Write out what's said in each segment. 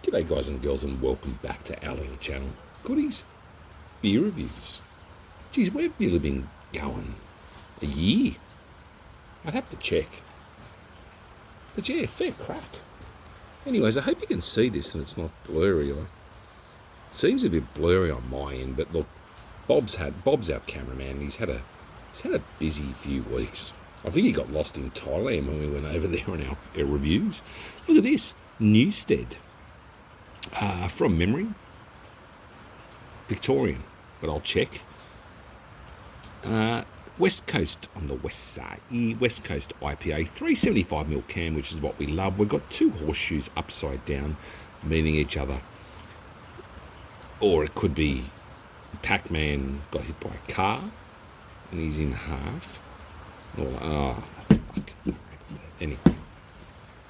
G'day guys and girls, and welcome back to our little channel, Goodies Beer Reviews. Geez, where have you been going? A year? I'd have to check. But yeah, fair crack. Anyways, I hope you can see this and it's not blurry. It seems a bit blurry on my end, but look, Bob's our cameraman. He's had a busy few weeks. I think he got lost in Thailand when we went over there on our reviews. Look at this, Newstead. From memory, Victorian, but I'll check. West Coast on the west side, West Coast IPA, 375ml can, which is what we love. We've got two horseshoes upside down, meaning each other. Or it could be Pac-Man got hit by a car and he's in half. Oh, that's fucking... Anyway,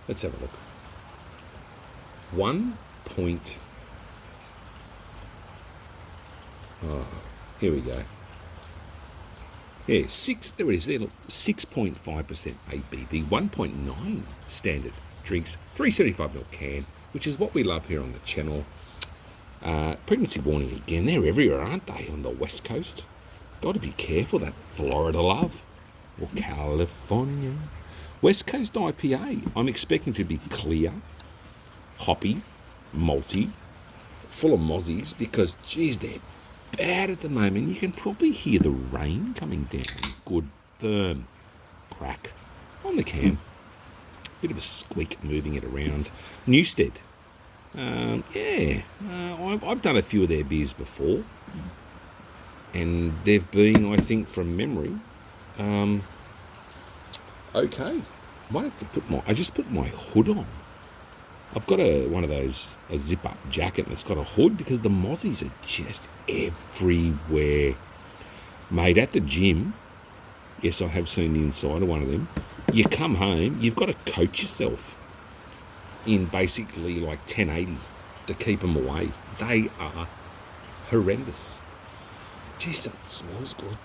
let's have a look. 1 point. Oh, here we go. Yeah, there it is there, look, 6.5% ABV, 1.9 standard drinks, 375ml can, which is what we love here on the channel. Pregnancy warning again, they're everywhere, aren't they, on the West Coast? Got to be careful, that Florida love, or California. West Coast IPA, I'm expecting to be clear, hoppy, malty, full of mozzies, because, geez, they're bad at the moment. You can probably hear the rain coming down. Good, firm crack on the can. Bit of a squeak moving it around. Newstead. I've done a few of their beers before, and they've been, I think, from memory, okay. Might have to I just put my hood on. I've got one of those, a zip-up jacket, and it's got a hood because the mozzies are just everywhere. Mate, at the gym, yes, I have seen the inside of one of them. You come home, you've got to coach yourself in basically like 1080 to keep them away. They are horrendous. Geez, something smells good.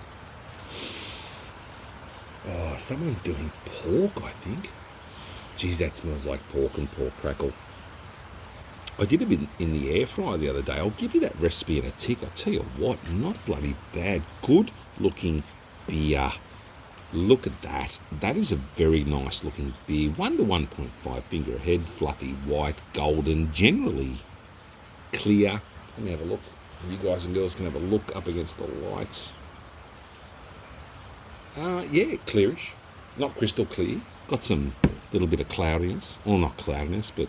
Oh, someone's doing pork, I think. Geez, that smells like pork and pork crackle. I did a bit in the air fryer the other day. I'll give you that recipe in a tick. I'll tell you what, not bloody bad. Good looking beer. Look at that. That is a very nice looking beer. 1 to 1.5 finger ahead, fluffy, white, golden, generally clear. Let me have a look. You guys and girls can have a look up against the lights. Yeah, clearish. Not crystal clear. Got some little bit of cloudiness, or not cloudiness, but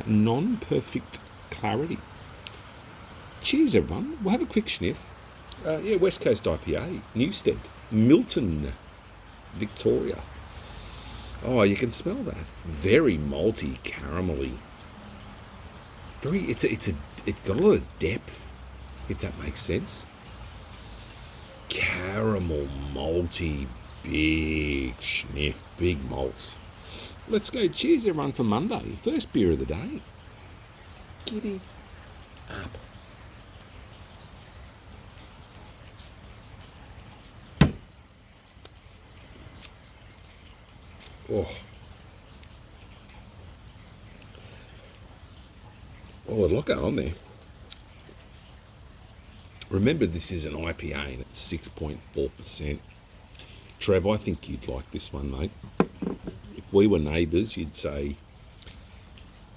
non-perfect clarity. Cheers, everyone. We'll have a quick sniff. West Coast IPA, Newstead, Milton, Victoria. Oh, you can smell that. Very malty, caramelly. It's got a lot of depth, if that makes sense. Caramel, malty, big sniff, big malts. Let's go. Cheers, everyone, for Monday. First beer of the day. Giddy up. Oh, a lot going on there. Remember, this is an IPA and it's 6.4%. Trev, I think you'd like this one, mate. If we were neighbours, you'd say,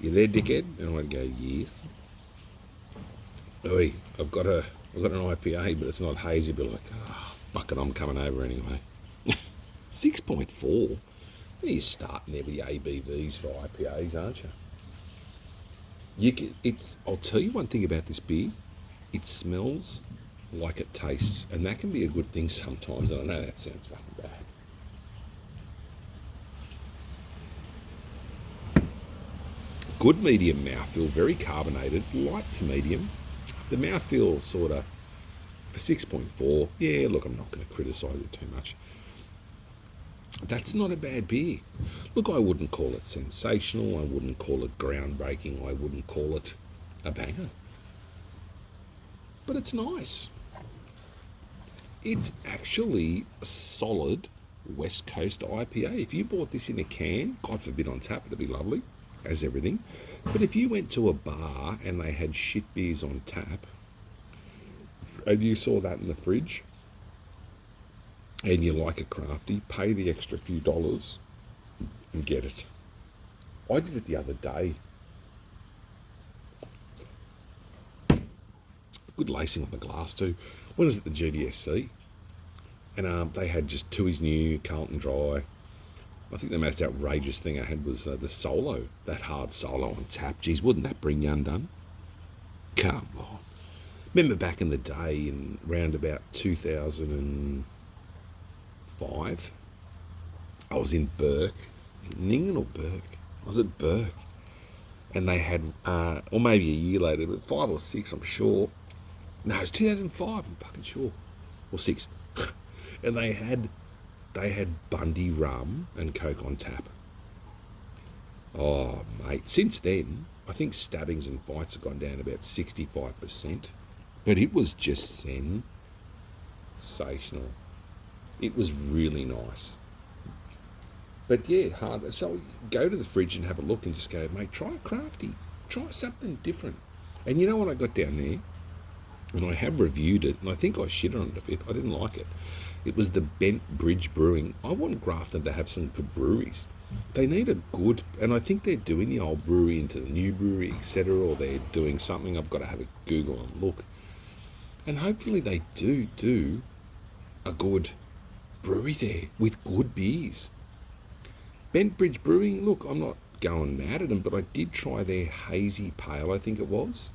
"You there, dickhead?" And I'd go, "Yes." Oi, I've got an IPA, but it's not hazy. But like, fuck it, I'm coming over anyway. 6.4. You're starting there with the ABVs for IPAs, aren't you? I'll tell you one thing about this beer. It smells like it tastes, and that can be a good thing sometimes. And I know that sounds fucking bad. Good medium mouthfeel, very carbonated, light to medium. The mouthfeel sort of a 6.4. Yeah, look, I'm not going to criticise it too much. That's not a bad beer. Look, I wouldn't call it sensational. I wouldn't call it groundbreaking. I wouldn't call it a banger. But it's nice. It's actually a solid West Coast IPA. If you bought this in a can, God forbid on tap, it'd be lovely. as everything. But if you went to a bar and they had shit beers on tap, and you saw that in the fridge, and you like a crafty, pay the extra few dollars and get it. I did it the other day. Good lacing on the glass too. When I was at the GDSC, and they had just Tooheys New, Carlton Dry. I think the most outrageous thing I had was the solo, that hard solo on tap. Geez, wouldn't that bring you undone? Come on. Remember back in the day, in round about 2005, I was in Burke. Was it Ningen or Burke? I was at Burke. And they had, or maybe a year later, but 5 or 6, I'm sure. No, it was 2005, I'm fucking sure. Or 6. And they had Bundy rum and Coke on tap. Oh, mate. Since then, I think stabbings and fights have gone down about 65%. But it was just sensational. It was really nice. But yeah, hard. So go to the fridge and have a look and just go, mate, try a crafty. Try something different. And you know what I got down there? And I have reviewed it, and I think I shit on it a bit. I didn't like it. It was the Bent Bridge Brewing. I want Grafton to have some good breweries. They need a good, and I think they're doing the old brewery into the new brewery, etc., or they're doing something. I've got to have a Google and look. And hopefully they do a good brewery there with good beers. Bent Bridge Brewing, look, I'm not going mad at them, but I did try their hazy pale, I think it was.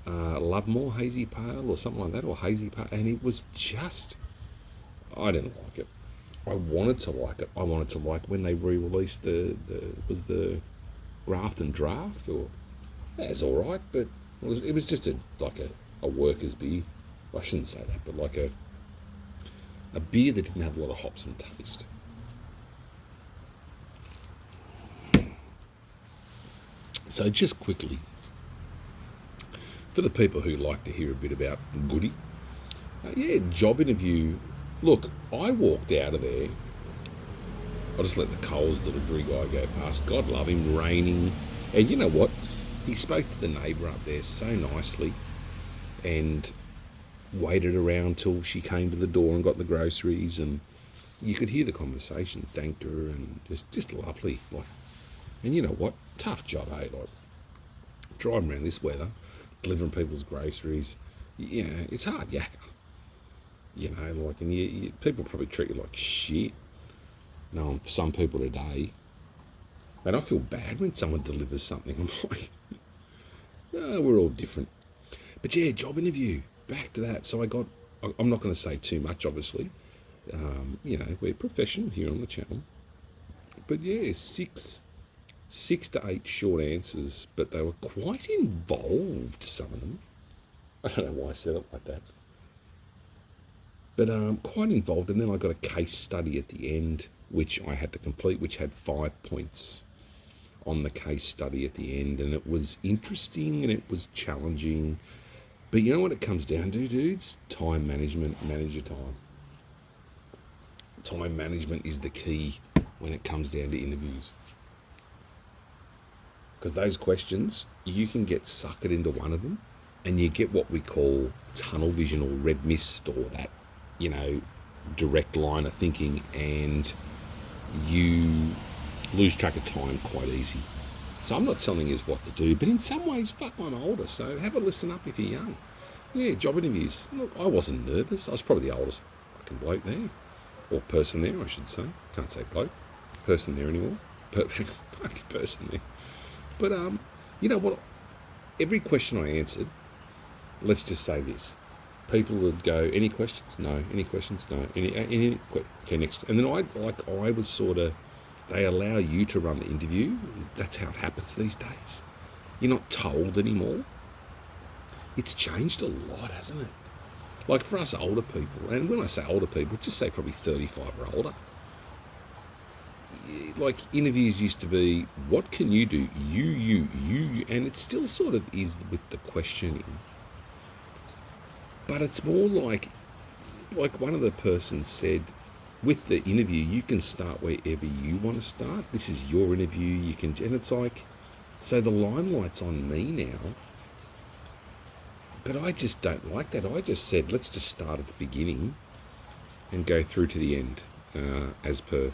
Lovemore hazy pale or something like that, or hazy pale, and it was just, I didn't like it. I wanted to like it. I wanted to like when they re-released the Grafton Draft, or that's all right, but it was just a worker's beer. I shouldn't say that, but like a beer that didn't have a lot of hops and taste. So just quickly, for the people who like to hear a bit about Goody, job interview. Look, I walked out of there. I'll just let the Coles delivery guy go past. God love him, raining. And you know what? He spoke to the neighbour up there so nicely and waited around till she came to the door and got the groceries, and you could hear the conversation, thanked her, and just lovely. And you know what? Tough job, eh? Driving around this weather, delivering people's groceries, it's hard yakka. And people probably treat you like shit. Some people today. And I feel bad when someone delivers something. I'm like, no, we're all different. But yeah, job interview. Back to that. So I'm not going to say too much, obviously. We're professional here on the channel. But yeah, six to 8 short answers, but they were quite involved, some of them. I don't know why I said it like that. But quite involved, and then I got a case study at the end, which I had to complete, which had 5 points on the case study at the end, and it was interesting and it was challenging. But you know what it comes down to, dudes? Time management. Manage your time. Time management is the key when it comes down to interviews. Because those questions, you can get suckered into one of them, and you get what we call tunnel vision or red mist, or that, direct line of thinking, and you lose track of time quite easy. So I'm not telling you what to do, but in some ways, fuck, I'm older, so have a listen up if you're young. Yeah, job interviews. Look, I wasn't nervous. I was probably the oldest fucking bloke there. Or person there, I should say. Can't say bloke. Person there anymore. Fucking person there. But, you know what? Every question I answered, let's just say this. People would go, any questions? No. Any questions? No. Okay, next. And then I was sort of, they allow you to run the interview. That's how it happens these days. You're not told anymore. It's changed a lot, hasn't it? Like for us older people, and when I say older people, just say probably 35 or older. Like interviews used to be, what can you do? You, and it still sort of is with the questioning. But it's more like one of the persons said, with the interview, you can start wherever you want to start. This is your interview. You can, and it's like, so the limelight's on me now. But I just don't like that. I just said, let's just start at the beginning and go through to the end, as per,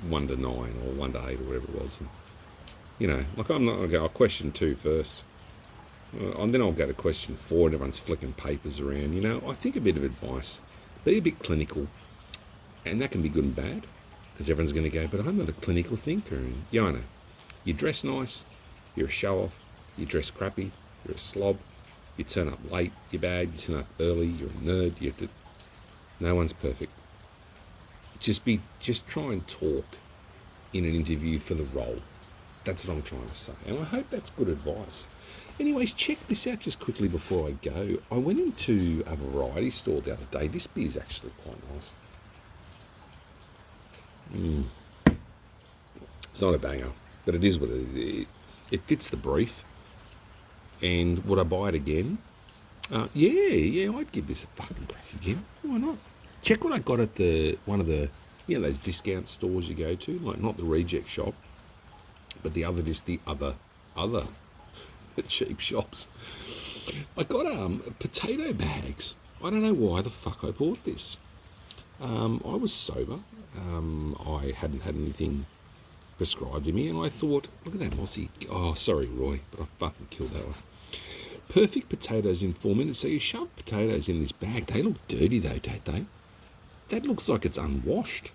1 to 9 or 1 to 8 or whatever it was. And, like I'm not going to go, I'll question 2 first. And then I'll go to question 4 and everyone's flicking papers around. I think a bit of advice. Be a bit clinical. And that can be good and bad. Because everyone's going to go, but I'm not a clinical thinker. And, I know. You dress nice. You're a show-off. You dress crappy. You're a slob. You turn up late. You're bad. You turn up early. You're a nerd. No one's perfect. Just try and talk in an interview for the role. That's what I'm trying to say. And I hope that's good advice. Anyways, check this out just quickly before I go. I went into a variety store the other day. This beer's actually quite nice. It's not a banger, but it is what it is. It fits the brief. And would I buy it again? Yeah, I'd give this a fucking crack again. Why not? Check what I got at one of the, those discount stores you go to, like not the reject shop, but the other cheap shops. I got potato bags. I don't know why the fuck I bought this. I was sober. I hadn't had anything prescribed to me, and I thought, look at that mossy. Oh, sorry, Roy, but I fucking killed that one. Perfect potatoes in 4 minutes. So you shove potatoes in this bag. They look dirty though, don't they? That looks like it's unwashed.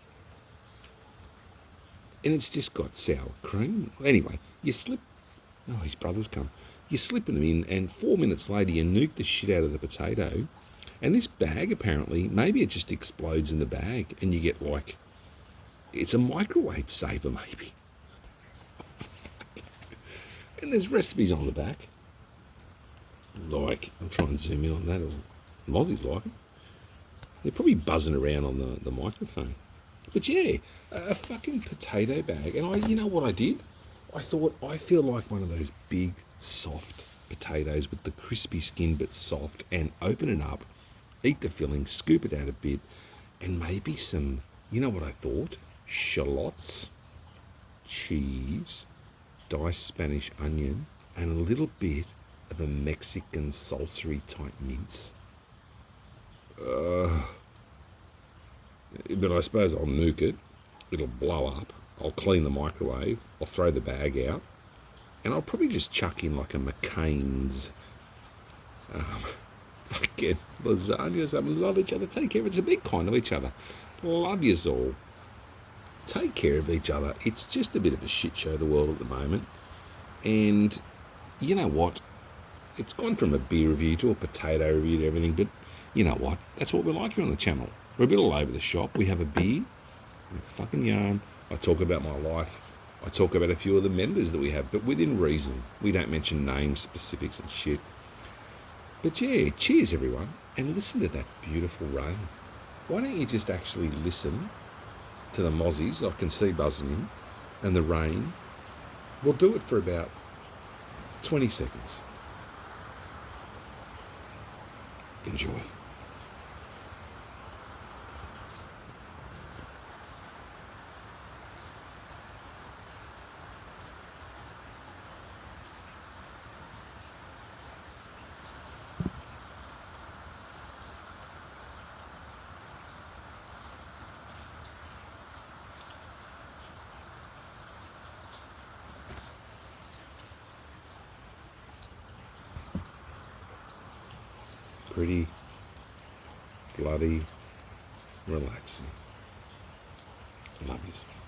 And it's just got sour cream. Anyway, you slip... Oh, his brother's come. You're slipping them in, and 4 minutes later you nuke the shit out of the potato. And this bag, apparently, maybe it just explodes in the bag, and you get like... It's a microwave saver, maybe. And there's recipes on the back. Like, I'm trying to zoom in on that. Mozzie's like it. They're probably buzzing around on the microphone. But yeah, a fucking potato bag. And you know what I did? I thought, I feel like one of those big, soft potatoes with the crispy skin but soft, and open it up, eat the filling, scoop it out a bit, and maybe some, you know what I thought? Shallots, cheese, diced Spanish onion, and a little bit of a Mexican salsa type mince. But I suppose I'll nuke it. It'll blow up. I'll clean the microwave. I'll throw the bag out. And I'll probably just chuck in like a McCain's fucking lasagna. Love each other. Take care of it. It's a big kind of each other. Love yous all. Take care of each other. It's just a bit of a shit show, the world at the moment. And you know what? It's gone from a beer review to a potato review to everything. But you know what? That's what we're like here on the channel. We're a bit all over the shop. We have a beer, a fucking yarn. I talk about my life. I talk about a few of the members that we have, but within reason. We don't mention names, specifics and shit. But yeah, cheers everyone. And listen to that beautiful rain. Why don't you just actually listen to the mozzies I can see buzzing in, and the rain? We'll do it for about 20 seconds. Enjoy. Pretty, bloody, relaxing. Love you.